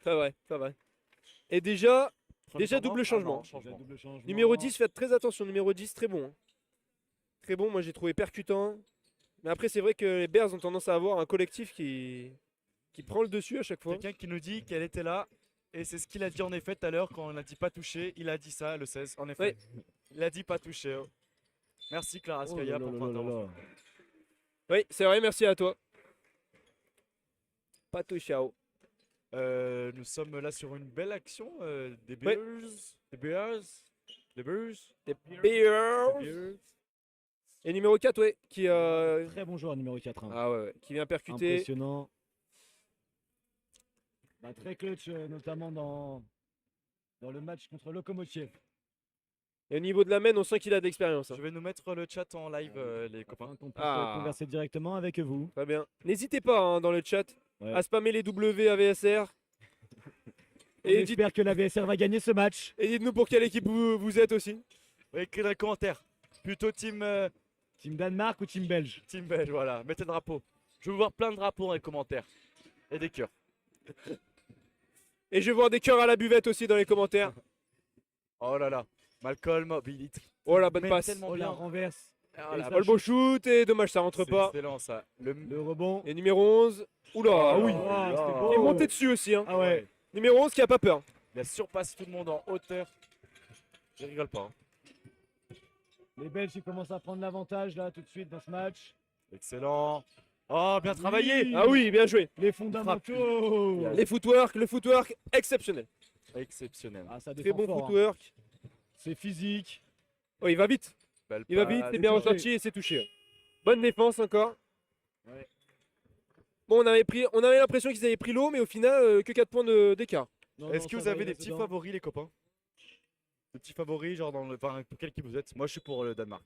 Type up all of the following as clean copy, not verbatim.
Pas vrai, pas vrai. Et déjà, Déjà double changement. Double changement. Numéro 10, faites très attention. Numéro 10, très bon, hein. Très bon, moi j'ai trouvé percutant. Mais après, c'est vrai que les Bears ont tendance à avoir un collectif qui prend le dessus à chaque fois. Quelqu'un qui nous dit qu'elle était là. Et c'est ce qu'il a dit en effet tout à l'heure quand on a dit pas touché. Il a dit ça, le 16, en effet. Il a dit pas touché. Oh. Merci Clara Skaya pour ton intervention. Oui, c'est vrai, merci à toi. Patou ciao. Nous sommes là sur une belle action des Bears. Des Bears. Des Bears. Des Bears. Et numéro 4, ouais, qui Très bon joueur, numéro 4. Ah ouais, qui vient percuter. Impressionnant. Bah, très clutch, notamment dans le match contre Lokomotiv. Et au niveau de la main, on sent qu'il a d'expérience. Je vais nous mettre le chat en live, les copains. Afin qu'on puisse converser directement avec vous. Très bien. N'hésitez pas hein, dans le chat à spammer les W AVSR. Et j'espère que la VSR va gagner ce match. Et dites-nous pour quelle équipe vous êtes aussi. Écrivez dans les commentaires. Plutôt team Danemark ou team belge? Team belge, voilà. Mettez le drapeau. Je veux voir plein de drapeaux dans les commentaires. Et des cœurs. Et je veux voir des cœurs à la buvette aussi dans les commentaires. Oh là là. Malcolm, oh la bonne passe. Oh la renverse. Oh le beau shoot et dommage ça rentre pas. Excellent ça. Le rebond. Et numéro 11. Oula, oui. Il est monté dessus aussi. Hein. Ah ouais. Numéro 11 qui a pas peur. Il a surpassé tout le monde en hauteur. Je rigole pas. Hein. Les Belges ils commencent à prendre l'avantage là tout de suite dans ce match. Excellent. Oh, bien travaillé. Ah oui, bien joué. Les fondamentaux. Les footwork, le footwork exceptionnel. Exceptionnel. Ah, ça très défend bon fort, footwork. Hein. C'est physique. Oh, il va vite. Belle il va vite, c'est bien ressorti et c'est touché. Bonne défense encore. Ouais. Bon, on avait l'impression qu'ils avaient pris l'eau, mais au final, que 4 points d'écart. Est-ce que vous avez des petits favoris, les copains? Des petits favoris, genre dans le. Enfin, pour quelle équipe vous êtes? Moi, je suis pour le Danemark.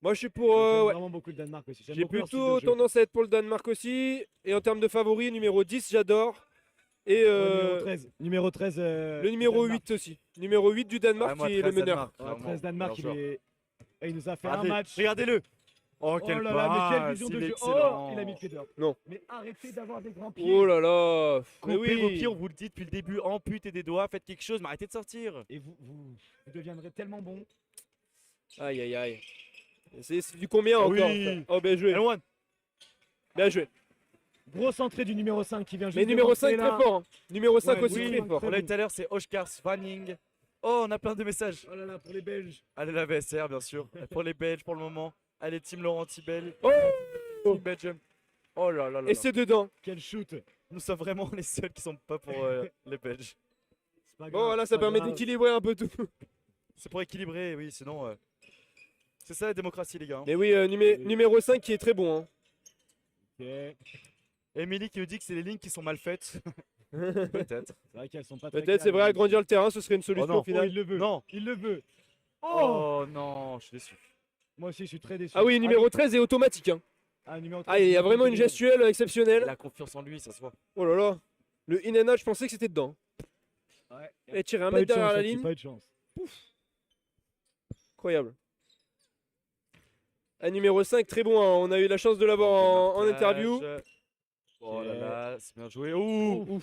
Moi, je suis pour. J'aime vraiment beaucoup le Danemark aussi. J'ai plutôt tendance à être pour le Danemark aussi. Et en termes de favoris, numéro 10, j'adore. Et numéro 13. Le numéro 8 aussi. Numéro 8 du Danemark qui est le meneur. 13 Danemark, il nous a fait un match. Regardez-le. Oh, quelle là là, mais quelle vision de jeu. Oh, il a mis le pied dehors. Non. Mais arrêtez d'avoir des grands pieds. Oh là là. Coupez vos pieds, on vous le dit depuis le début. Amputez des doigts, faites quelque chose, mais arrêtez de sortir. Et vous deviendrez tellement bon. Aïe aïe aïe. C'est du combien encore? Oh, bien joué. Bien joué. Grosse entrée du numéro 5 qui vient juste. Mais numéro 5 très fort. Hein. Numéro 5 aussi très fort. On l'a eu tout à l'heure, c'est Oskar Svanning. Oh, on a plein de messages. Oh là là, pour les Belges. Allez, la VSR, bien sûr. Pour les Belges, pour le moment. Allez, Team Laurent Tibel. Oh, Team Belgium. Oh là là là. Et c'est dedans. Quel shoot. Nous sommes vraiment les seuls qui sont pas pour les Belges. Bon, là, ça permet d'équilibrer un peu tout. C'est pour équilibrer, oui, sinon. C'est ça la démocratie, les gars. Hein. Mais oui, numéro 5 qui est très bon. Hein. Ok. Émilie qui nous dit que c'est les lignes qui sont mal faites. Peut-être. C'est vrai qu'elles sont pas très Peut-être, c'est vrai, agrandir le terrain, ce serait une solution au final. Il le veut. Non. Il le veut. Oh non, je suis déçu. Moi aussi, je suis très déçu. Ah oui, numéro 13 est automatique. Hein. Numéro 13, Ah, il y a vraiment une gestuelle exceptionnelle. Il a confiance en lui, ça se voit. Oh là là. Le in and out, je pensais que c'était dedans. Ouais. Il a tiré un mètre derrière la ligne. Pas eu de chance. Pouf. Incroyable. Numéro 5, très bon. Hein. On a eu la chance de l'avoir en interview. Oh là là, c'est bien joué. Ouh.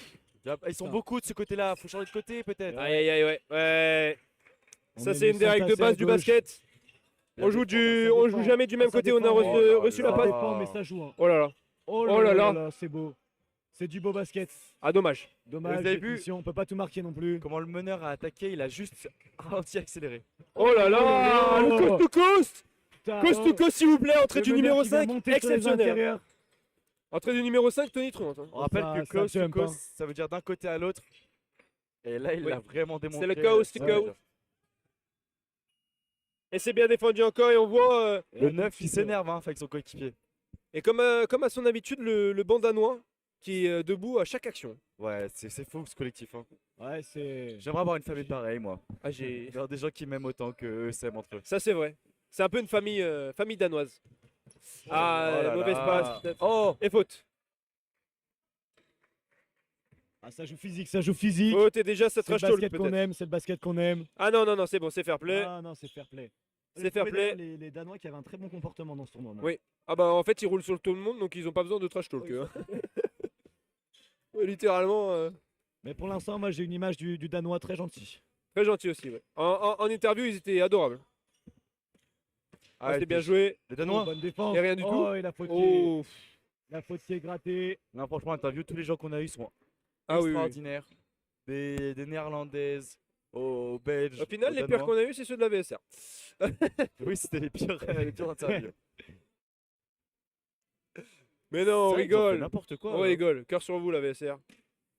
Ils sont beaucoup de ce côté-là. Faut changer de côté peut-être. Aïe aïe aïe, ouais. Ça, c'est une des règles de base du basket. On joue jamais du même côté. On a reçu la passe. Mais ça joue. Hein. Oh là là. Oh là là. C'est beau. C'est du beau basket. Ah, dommage. Dommage. Vous avez vu on peut pas tout marquer non plus. Comment le meneur a attaqué, il a juste anti-accéléré. Oh là là. Le coast to coast. Coast to coast, s'il vous plaît. Entrée du numéro 5. Exceptionnel. Entrée du numéro 5, Tony Tron. On rappelle que close to coast, ça veut dire d'un côté à l'autre. Et là, il l'a vraiment démontré. C'est le coast to coast. Et c'est bien défendu encore. Et on voit. Le 9, il s'énerve avec son coéquipier. Et comme à son habitude, le banc danois qui est debout à chaque action. Ouais, c'est fou ce collectif. Hein. Ouais, c'est. J'aimerais avoir une famille pareille, moi. Ah, j'ai. Genre des gens qui m'aiment autant qu'eux s'aiment entre eux. Ça, c'est vrai. C'est un peu une famille danoise. Mauvaise passe. Oh. Et faute. Ah, ça joue physique, ça joue physique. Faute et déjà ça trash talk peut-être. C'est le basket qu'on aime. Ah non, c'est bon, c'est fair play. Ah non, c'est fair play. C'est fair play. Les Danois qui avaient un très bon comportement dans ce tournoi. Oui. Ah bah en fait ils roulent sur tout le monde donc ils ont pas besoin de trash talk. Oui. Ouais, littéralement. Mais pour l'instant, moi j'ai une image du Danois très gentil. Très gentil aussi, ouais. En interview, ils étaient adorables. Ah, C'était bien joué. Les Oh, Danois. bonne défense. Et rien du tout. Oh, et la faute, Oh. la faute qui est grattée. Non, franchement, interview, tous les gens qu'on a eu sont Ah oui, oui. extraordinaires. Des Néerlandaises aux Belges. Au final, aux les pires Danois. qu'on a eu, c'est ceux de la VSR. Oui, c'était les pires, les pires interviews. Mais non, on C'est vrai qu'ils ont fait rigole. N'importe quoi. On rigole. Cœur sur vous, la VSR.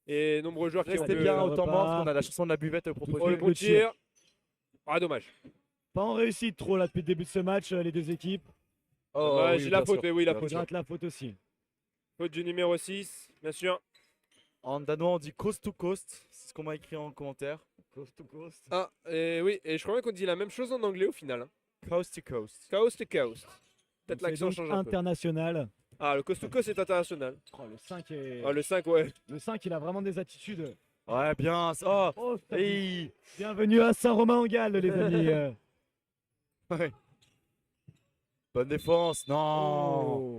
Et nombreux joueurs qui ont Restez pu- bien on autant repart. mort parce qu'on a la chanson de la buvette à proposer. Oh, le bon tir. Ah, dommage. Pas en réussite trop là depuis le début de ce match, les deux équipes. Ouais, oui, j'ai la bien faute, sûr. oui, la Bien faute. sûr. Gratte la faute aussi. Faute du numéro 6, bien sûr. En danois, on dit coast to coast. C'est ce qu'on m'a écrit en commentaire. Coast to coast. Ah, et oui, et je crois même qu'on dit la même chose en anglais au final. Hein. Coast to coast. Coast to coast. Peut-être Donc, l'accent c'est change donc un peu. international. Ah, le coast to coast est international. Oh, le 5 est... Ah, le 5, ouais. Le 5, il a vraiment des attitudes. Ouais, bien. Oh, Oh, hey. bienvenue à Saint-Romain-en-Galles, les amis. Ouais. Bonne défense. Non.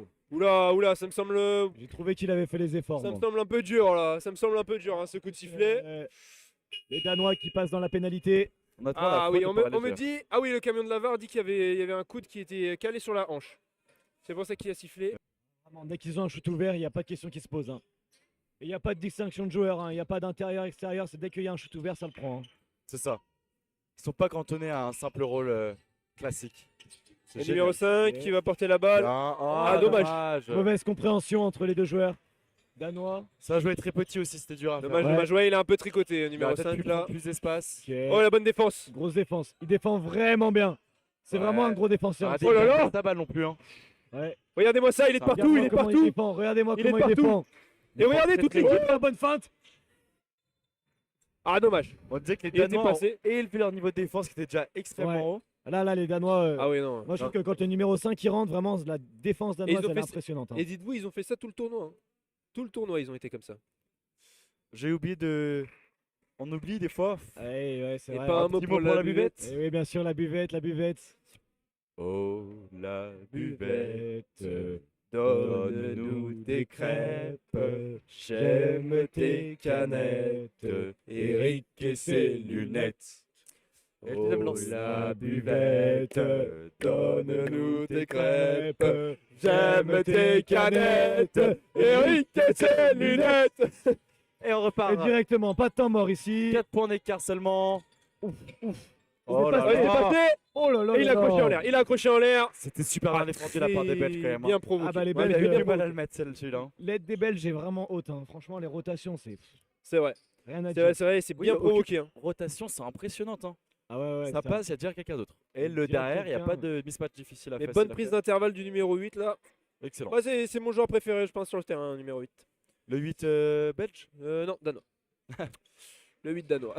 Oh. Oula, oula, ça me semble. J'ai trouvé qu'il avait fait les efforts. Ça me moi. semble un peu dur là. Ça me semble un peu dur, hein, ce coup de sifflet. Les Danois qui passent dans la pénalité. On a droit à la Ah faute oui, de on me paralyser. dit. Ah oui, le camion de la VAR dit il y avait un coude qui était calé sur la hanche. C'est pour ça qu'il a sifflé. Vraiment, dès qu'ils ont un shoot ouvert, il n'y a pas de question qui se pose. hein. Et il n'y a pas de distinction de joueurs. hein. Il n'y a pas d'intérieur-extérieur. C'est dès qu'il y a un shoot ouvert, ça le prend. hein. C'est ça. Ils sont pas cantonnés à un simple rôle classique. C'est Le génial. numéro 5 qui va porter la balle. Bien. Ah, dommage. Mauvaise compréhension entre les deux joueurs. Danois. Ça a joué très petit aussi, c'était dur à faire. Dommage, Ouais. dommage. Ouais, il a un peu tricoté, le Il numéro aurait peut-être 5 pu là. prendre plus d'espace. Ok. Oh, la bonne défense. Grosse défense. Il défend vraiment bien. C'est Ouais. vraiment un gros défenseur. Arrêtez Oh là de là. perdre ta balle non plus. Hein. Ouais. Regardez-moi ça, il est de Ça, partout, il est comment partout. défend. Regardez-moi Il est comment il partout. défend. Et regardez toute très l'équipe. Oh, la bonne feinte. Ah, dommage. On disait que les Il était Danois ont passé. élevé leur niveau de défense qui était déjà extrêmement haut. Là, les Danois. Ah oui, non. Moi, je trouve que quand le numéro 5 il rentre, vraiment, la défense ils danoise, ont elle est fait- impressionnante. hein. Et dites-vous, ils ont fait ça tout le tournoi. hein. Tout le tournoi, ils ont été comme ça. J'ai oublié de. On oublie des fois. Ouais, c'est Et vrai. pas un mot petit pour mot pour la la buvette. buvette. Eh oui, bien sûr, la buvette, la buvette. Oh, la buvette. Donne-nous des crêpes. J'aime tes canettes. Eric et ses lunettes. Et le deuxième Oh lance. la buvette, donne-nous tes crêpes. J'aime tes canettes. Eric et ses lunettes. Et on Et repart. directement, pas de temps mort ici. 4 points d'écart seulement. Ouf. Oh là Oh, il est là. passé. Oh là là. Et il a là accroché là. en l'air. Il a accroché en l'air. C'était super bien défendu de la part des Belges quand même. hein. Bien provoqué. Ah bah, les Ouais, Belges, on a eu bien du mal à provoqué. le mettre celui-là. hein. L'aide des Belges est vraiment haute. hein. Franchement, les rotations, c'est C'est vrai. rien à C'est dire. vrai, c'est vrai. C'est Oui, bien aucune- provoqué. hein. Rotation, c'est impressionnante. Hein. Ah ouais, Ça passe, il y a déjà quelqu'un d'autre. Et le Direct derrière, il n'y a quelqu'un. pas de mismatch difficile à Les faire. bonnes prises d'intervalle du numéro 8 là. Excellent. Ouais, c'est mon joueur préféré, je pense, sur le terrain, numéro 8. Le 8 belge. Non, danois. Le 8 danois.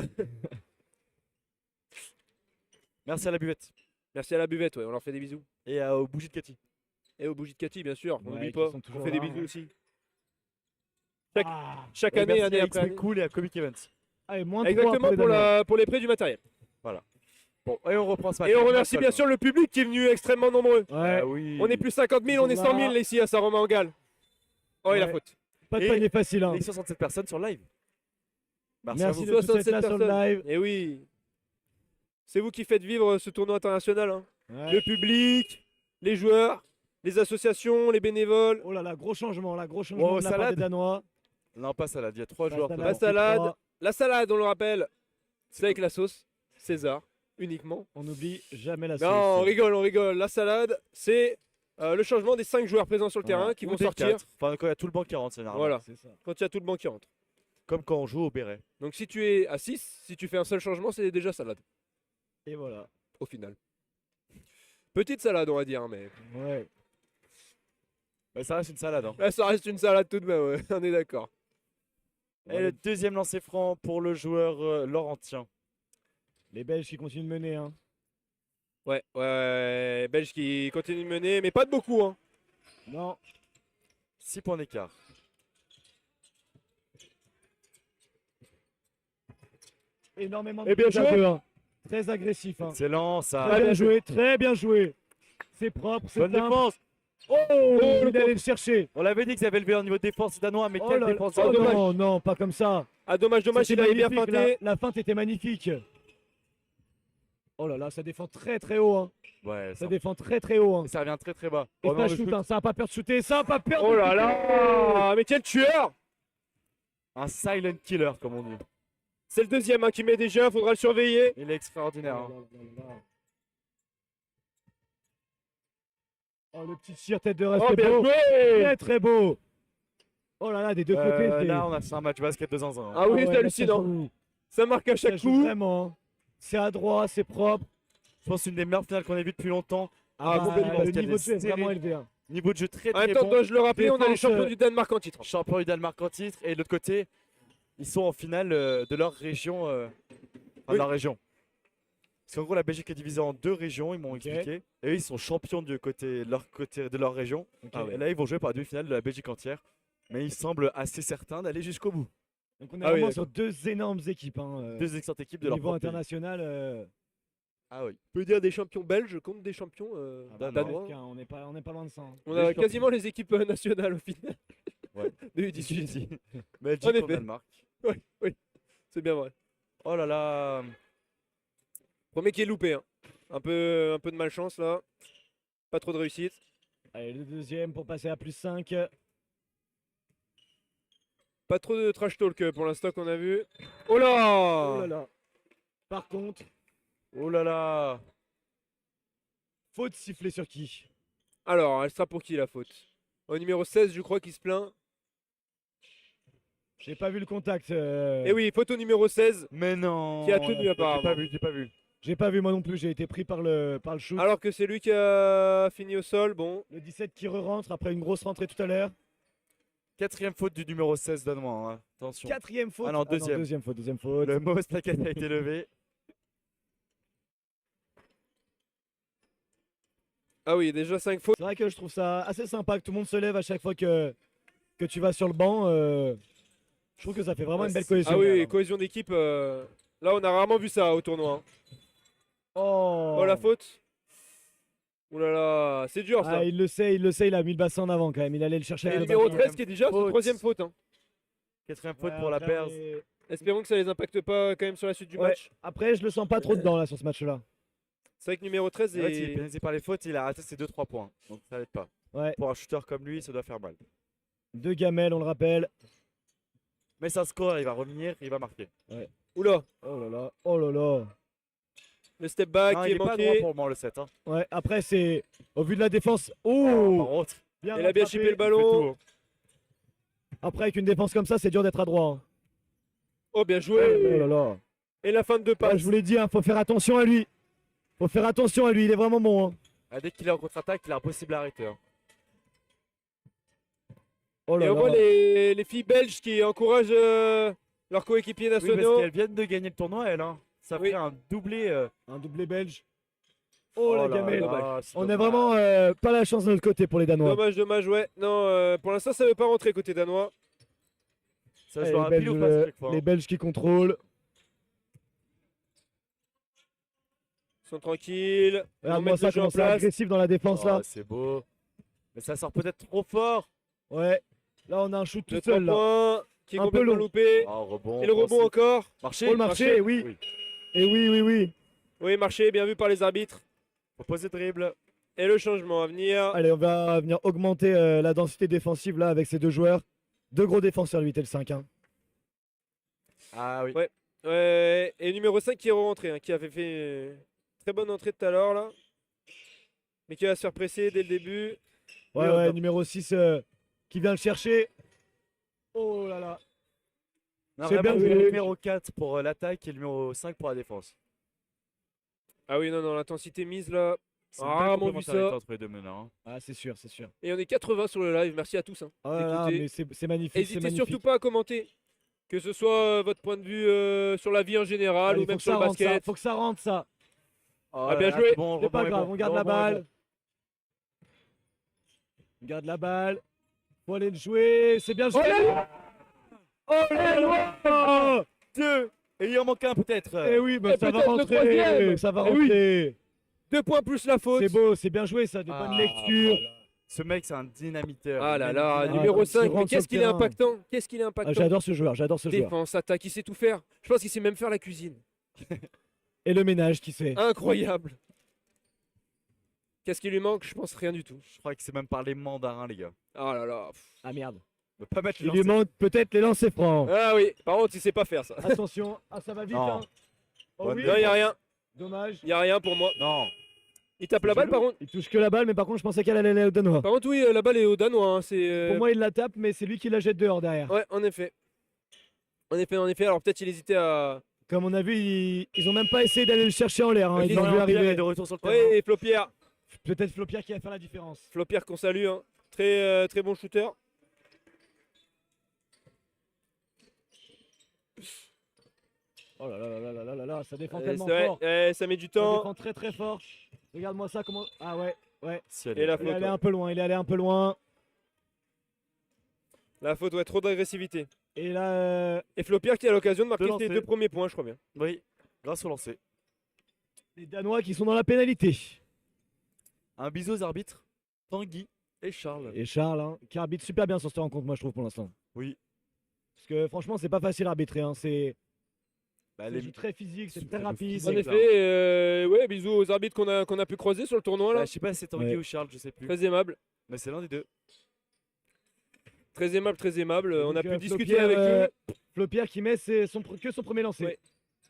Merci à la buvette. Merci à la buvette, ouais, on leur fait des bisous. Et aux bougies de Cathy. Et aux bougies de Cathy, bien sûr, on Ouais, n'oublie qui pas. sont On toujours fait des là, bisous hein. aussi. Ah, Chaque Et année, merci année à après année. Cool et à Comic Events. allez, moins 3 Exactement les pour, Danois. pour les prix du matériel. Bon, et on reprend ce match. Et on remercie bien sûr le public qui est venu extrêmement nombreux. Ouais, Ah oui. On est plus 50 000, on est 100 000 ici à Saint-Romain-en-Galles. Oh, et la Ouais. faute. pas de Et- panier facile. hein. Et 67 personnes sur live. Merci, Merci à de vous. tous être 67 là sur le personnes. live. Et oui. C'est vous qui faites vivre ce tournoi international. hein. Ouais. Le public, les joueurs, les associations, les bénévoles. Oh là là, gros changement de la part salade. des Danois. Non, pas salade. Il y a 3 La joueurs. salade, La c'est salade. trois. La salade, on le rappelle, c'est avec la sauce César uniquement. On n'oublie jamais la sauce. Non, on rigole, on rigole. La salade, c'est le changement des 5 joueurs présents sur le Voilà. terrain qui Ou vont des sortir. 4. Enfin, quand il y a tout le banc qui rentre, généralement. Voilà, C'est ça. quand il y a tout le banc qui rentre. Comme quand on joue au béret. Donc si tu es à 6, si tu fais un seul changement, c'est déjà salade, Et voilà. au final. Petite salade, on va dire, mais Ouais. Bah, ça reste une salade. Hein. là, ça reste une salade tout de même, ouais. On est d'accord. Et le deuxième lancer franc pour le joueur laurentien. Les Belges qui continuent de mener. Hein. Ouais, ouais, Belge qui continue de mener, mais pas de beaucoup. Hein. Non. 6 points d'écart. Énormément Et bien buts à joué. deux, hein. Très agressif. Hein. Excellent, ça. Très bien joué, très bien joué. C'est propre, c'est Bonne simple. défense. Oh, il allait le chercher. On l'avait dit qu'ils avaient levé un niveau de défense danois, mais Oh quelle là là. défense Oh dommage. non, non, pas comme ça. Ah, dommage, il C'était avait bien magnifique, feinté. La feinte était magnifique. Oh là là, ça défend très très haut. Hein. Ouais, Ça défend très très haut. Hein. ça revient très très bas. Et Oh non, ça le shoot, shoot. hein, ça a pas peur de shooter, ça a pas peur de Oh là shooter. là, mais quel tueur! Un silent killer, comme on dit. C'est le deuxième qui met déjà, faudra le surveiller. Il est extraordinaire. hein. Oh, le petit tir tête de reste, Oh, c'est bien beau. joué! Très très beau. Oh là là, des deux côtés. c'est- Là, on a fait un match basket de zinzin. hein. Ah oui, ouais, c'est là, hallucinant. ça joue- Ça marque à ça chaque joue coup. vraiment. Hein. C'est à droit, c'est propre. Je pense une des meilleures finales qu'on ait vues depuis longtemps. Ah, bah, complètement. le parce qu'elle niveau est de jeu est serrée. vraiment élevé. Hein. Niveau de jeu très En même très temps, bon. dois-je le rappeler, on a les Défense, champions du Danemark en titre. Champion du Danemark en titre. Et de l'autre côté, ils sont en finale de leur région. De Oui. leur région. Parce qu'en gros, la Belgique est divisée en deux régions, ils m'ont Ok. expliqué. Et eux, ils sont champions du côté, de leur région. Ok. Et là, ils vont jouer par la demi-finale de la Belgique entière. Mais ils semblent assez certains d'aller jusqu'au bout. Donc on est Ah oui, vraiment d'accord. sur deux énormes équipes. Hein, Deux excellentes équipes de au leur niveau propre pays. international. Ah oui. On peut dire des champions belges contre des champions bah, danois. presque, hein, on n'est pas loin de ça. Hein. On des a champions. quasiment les équipes nationales au final. Ouais. De U18. Belgique En contre effet. Danemark. Oui, c'est bien vrai. Oh là là. Premier qui est loupé. Hein. Un peu de malchance là. Pas trop de réussite. Allez, le deuxième pour passer à plus 5. Pas trop de trash talk pour l'instant qu'on a vu. Oh Oh là là là. Par contre, Oh là là. faute sifflée sur qui? Alors, elle sera pour qui la faute? Au numéro 16, je crois qu'il se plaint. J'ai pas vu le contact. Et oui, faute au numéro 16. Mais non. Qui a tenu, apparemment. J'ai pas vu, j'ai pas vu. J'ai pas vu moi non plus, j'ai été pris par le shoot. Alors que c'est lui qui a fini au sol. Bon, Le 17 qui re-rentre après une grosse rentrée tout à l'heure. Quatrième faute du numéro 16 danois. hein. Attention. Quatrième faute. Ah non, deuxième. Deuxième faute. Le mauvaise plaquette a été levé. ah oui, déjà 5 fautes. C'est vrai que je trouve ça assez sympa que tout le monde se lève à chaque fois que tu vas sur le banc. Je trouve que ça fait vraiment une belle cohésion. Ah oui, cohésion d'équipe. Là, on a rarement vu ça au tournoi. Hein. Oh, Oh la faute. Ouh là là, c'est dur ça. Ah, il le sait, il a mis le bassin en avant quand même. Il allait le chercher. Et avec le le numéro bassin. 13 qui est déjà Faute. son troisième faute. Hein. Quatrième faute Ouais, pour la après, Bears. mais- Espérons que ça les impacte pas quand même sur la suite du Ouais. match. Après, je le sens pas trop dedans là sur ce match-là. C'est vrai que numéro 13 En fait, il est est... pénalisé par les fautes, il a raté ses 2-3 points. Donc ça l'aide pas. Ouais, Pour un shooter comme lui, ça doit faire mal. deux gamelles, on le rappelle. Mais c'est un score, il va revenir, il va marquer. Oula, Oh là là, oh là là. le step back Non, qui il est est pas droit manqué. pour le moment le 7. Hein. Ouais, après c'est au vu de la défense. Par Oh, contre, bien Il a bien rattrapé. chippé le il fait ballon. tout, hein. Après avec une défense comme ça, c'est dur d'être à droit. Hein. Oh, bien Oh joué. là là. Et la fin de deux Ouais, passes. je vous l'ai dit, hein, faut faire attention à lui. Faut faire attention à lui, il est vraiment bon. Hein. Ah, dès qu'il est en contre-attaque, il est impossible à arrêter. hein. Oh Et là on voit là. les filles belges qui encouragent leurs coéquipiers Oui, parce nationaux. qu'elles viennent de gagner le tournoi, elles. Hein. Ça Oui. fait un doublé. Un doublé belge. Oh, la là gamelle. là, c'est On a dommage. vraiment pas la chance de notre côté pour les Danois. Dommage, ouais. Non, pour l'instant, ça veut pas rentrer côté danois. Ça Ouais, joue un pile ou face à chaque fois. les hein. Belges qui contrôlent. Ils sont tranquilles. Ils vont Regarde-moi mettre ça, le jeu en comment c'est place. agressif dans la défense là. Oh, c'est beau. Mais ça sort peut-être trop fort. Ouais. Là, on a un shoot tout Le 3 seul là. points qui est Un peu complètement long. loupé. Oh, rebond. Et le rebond offensif. encore. Marché. Pour le marché, oui. Et oui. Oui, marché, bien vu par les arbitres. Faut poser dribble. Et le changement à venir. Allez, on va venir augmenter la densité défensive là avec ces deux joueurs. Deux gros défenseurs, le 8 et le 5. Hein. Ah oui. Ouais. Ouais, et numéro 5 qui est rentré, qui avait fait très bonne entrée tout à l'heure là. Mais qui va se faire presser dès le début. Ouais, Oui, on ouais, a- numéro 6 qui vient le chercher. Oh là là. Non, C'est vraiment, bien le joué. numéro 4 pour l'attaque et le numéro 5 pour la défense. Ah oui, non, l'intensité mise là. C'est une Ah, belle mon complémentarité ça. entre les deux meneurs. hein. Ah, c'est sûr, c'est sûr. Et on est 80 sur le live, merci à tous. Oh là là, Écoutez, mais c'est magnifique. c'est N'hésitez magnifique. surtout pas à commenter. Que ce soit votre point de vue sur la vie en général Allez, ou même faut que sur ça le rentre, ça. basket. Faut que ça rentre ça. Oh Ah, bien là là, joué. c'est bon, le C'est pas rebond est grave, bon, on garde le la rebond est balle. bon. On garde la balle. Faut aller le jouer. C'est bien joué. Oh là là. Deux. Et il en manque un peut-être. Eh oui, bah, Et ça va peut-être le rentrer. troisième. Ça va Eh oui. rentrer. 2 points plus la faute. C'est beau, c'est bien joué ça. De Ah, bonne lecture. voilà. Ce mec, c'est un dynamiteur. Ah Il là met là, une numéro quand il 5. Mais rentre qu'est-ce sur qu'il le est terrain. impactant. Qu'est-ce qu'il est impactant. J'adore ce joueur, j'adore ce joueur. Défense, attaque, il sait tout faire. Je pense qu'il sait même faire la cuisine. Et le ménage qui fait. Incroyable. Qu'est-ce qui lui manque? Je pense rien du tout. Je crois que c'est même parler mandarin, les gars. Ah là là. Ah merde. On peut pas mettre Il le lui manque peut-être les lancers francs. Ah oui, par contre, il sait pas faire ça. Attention, ah ça va vite. Non. Hein. Oh Bonne oui, Non, il y a rien. dommage. Il y a rien pour moi. Non. Il tape la balle par contre. Il touche que la balle, mais par contre, je pensais qu'elle allait aller au Danois. Par contre, oui, la balle est au Danois. Hein, c'est. Pour moi, il la tape, mais c'est lui qui la jette dehors derrière. Ouais, en effet. En effet, en effet. Alors peut-être il hésitait à. Comme on a vu, ils ont même pas essayé d'aller le chercher en l'air. Hein. Ok, Ils l'ont vu Florian Pierre est arriver. de retour sur le terrain. Oui, Flopierre. Peut-être Flopierre qui va faire la différence. Flopierre qu'on salue. Hein. Très bon shooter. Oh là là là là là là là, ça défend C'est tellement vrai, fort. ça met du Ça temps. défend très très fort. Regarde-moi ça, comment. Ah ouais, ouais. Si, elle Et est- la Il est faute. allé Ouais. un peu loin, il est allé un peu loin. La faute, ouais, trop d'agressivité. Et là, Et Flopierre qui a l'occasion de marquer De ses lancer. 2 premiers points, je crois bien. Oui, grâce au lancer. les Danois qui sont dans la pénalité. Un bisou aux arbitres, Tanguy et Charles. Et Charles, hein, qui arbitre super bien sur cette rencontre, moi je trouve pour l'instant. Oui. Parce que franchement, c'est pas facile à arbitrer. Hein. C'est Bah, c'est les- du très physique, c'est Super très rapide. physique. En C'est clair. effet, ouais, bisous aux arbitres qu'on a pu croiser sur le tournoi là. Bah, je sais pas si c'est Tanguy Ouais. ou Charles, je sais plus. Très aimable. Mais c'est l'un des deux. Très aimable, très aimable. On a Donc, pu discuter Flopierre, avec eux. Flopierre qui met que son premier lancer. Ouais.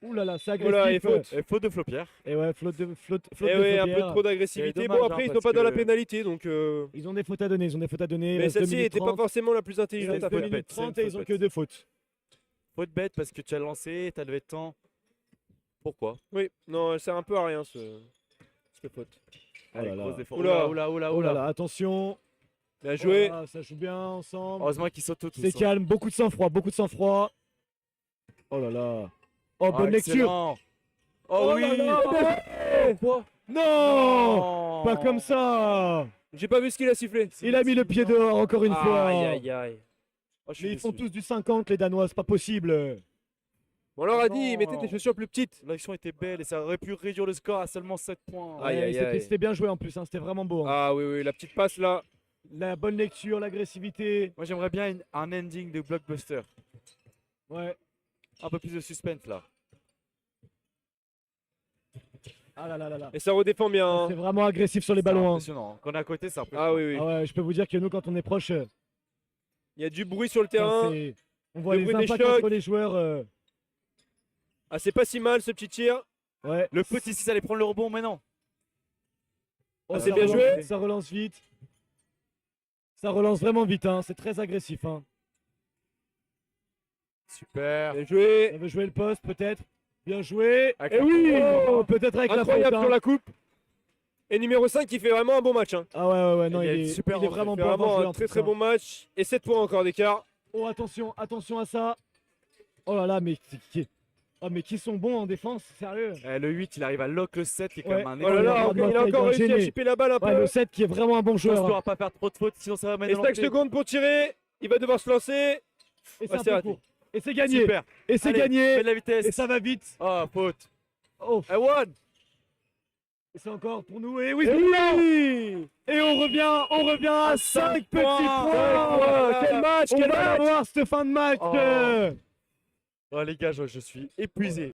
Ouh là là, c'est Voilà, agressif. et faute. Et faute de Flopierre. Et ouais, flotte de Et ouais, un peu Flopierre. trop d'agressivité. C'est Bon, dommage, après, hein, ils sont parce pas dans la que- pénalité, donc. Ils ont des fautes à donner, ils ont des fautes à donner. il Mais reste 2 celle-ci minutes n'était pas 30. forcément la plus Il intelligente reste à 2 faire. minutes bête, c'est une 30 et ils faute ont que bête. 2 fautes. Faute bête parce que tu as lancé, tu as levé de temps. Pourquoi Oui, non, elle sert un peu à rien cette faute. Allez, là là. gros effort. Oula. Oula. Oh là là, attention. Bien joué. Oh là là, ça joue bien ensemble. Heureusement qu'ils sautent tous. C'est calme, beaucoup de sang-froid, beaucoup de sang-froid. Oh là là. Oh, bonne lecture. Excellent. Oh, oui. là là. Quoi Non, pas comme ça. J'ai pas vu ce qu'il a sifflé. Il a mis le pied dehors encore une fois. Aïe, aïe, aïe. Oh, je suis Mais ils font déçu. tous du 50 les Danois, c'est pas possible. On leur a dit, Non. mettez des chaussures plus petites. L'action était belle et ça aurait pu réduire le score à seulement 7 points. Aïe, Ouais, aïe, c'était aïe. c'était bien joué en plus, hein, c'était vraiment beau. hein. Ah oui, oui, la petite passe là. La bonne lecture, l'agressivité. Moi j'aimerais bien un ending de blockbuster. Ouais. Un peu plus de suspense là. Ah là là là là. Et ça redéfend bien. hein. C'est vraiment agressif sur les C'est ballons. hein. impressionnant. Quand on est à côté, c'est un peu. Ah oui, oui. Ah ouais, je peux vous dire que nous, quand on est proche, Il y a du bruit sur le ça, terrain. c'est- on voit le les bruit des impacts chocs. entre les joueurs. Ah, c'est pas si mal ce petit tir. Ouais. Le petit 6 allait prendre le rebond, mais non. Oh, Ah, ça c'est bien relance- joué. Ça relance vite. Ça relance vraiment vite, hein. C'est très agressif. Hein. Super. Bien joué. On veut jouer le poste, peut-être. Bien joué. Avec Et la- oui. Oh, peut-être avec la Incroyable faute. sur hein. la coupe. Et numéro 5 qui fait vraiment un bon match. Hein. Ah ouais, non, Il il est est, super il est rentré. vraiment Il fait bon. vraiment joué un en très plus, très hein. bon match. Et 7 points encore d'écart. Oh, attention à ça. Oh là là, mais qui sont bons en défense, sérieux. Le 8, il arrive à lock le 7 qui est quand Ouais. même un Oh là là, regarde, il a regarde, encore réussi à gêné. chipper la balle un Ouais, peu. le 7 qui est vraiment un bon joueur. Attention hein. à pas faire trop de fautes, sinon ça va mettre Et dans 5 l'entrée. secondes pour tirer. Il va devoir se lancer. Et Ouais, c'est un c'est peu raté. court. Et c'est gagné. Super. Et c'est Allez, gagné. fais de la vitesse. Et ça va vite. Oh, faute. Oh, I won. et c'est encore pour nous. Et oui, Et c'est bien. oui. Et on revient à 5 petits points. points. Quel match, On quel va match. avoir cette fin de match. Oh. Oh, les gars, je suis épuisé.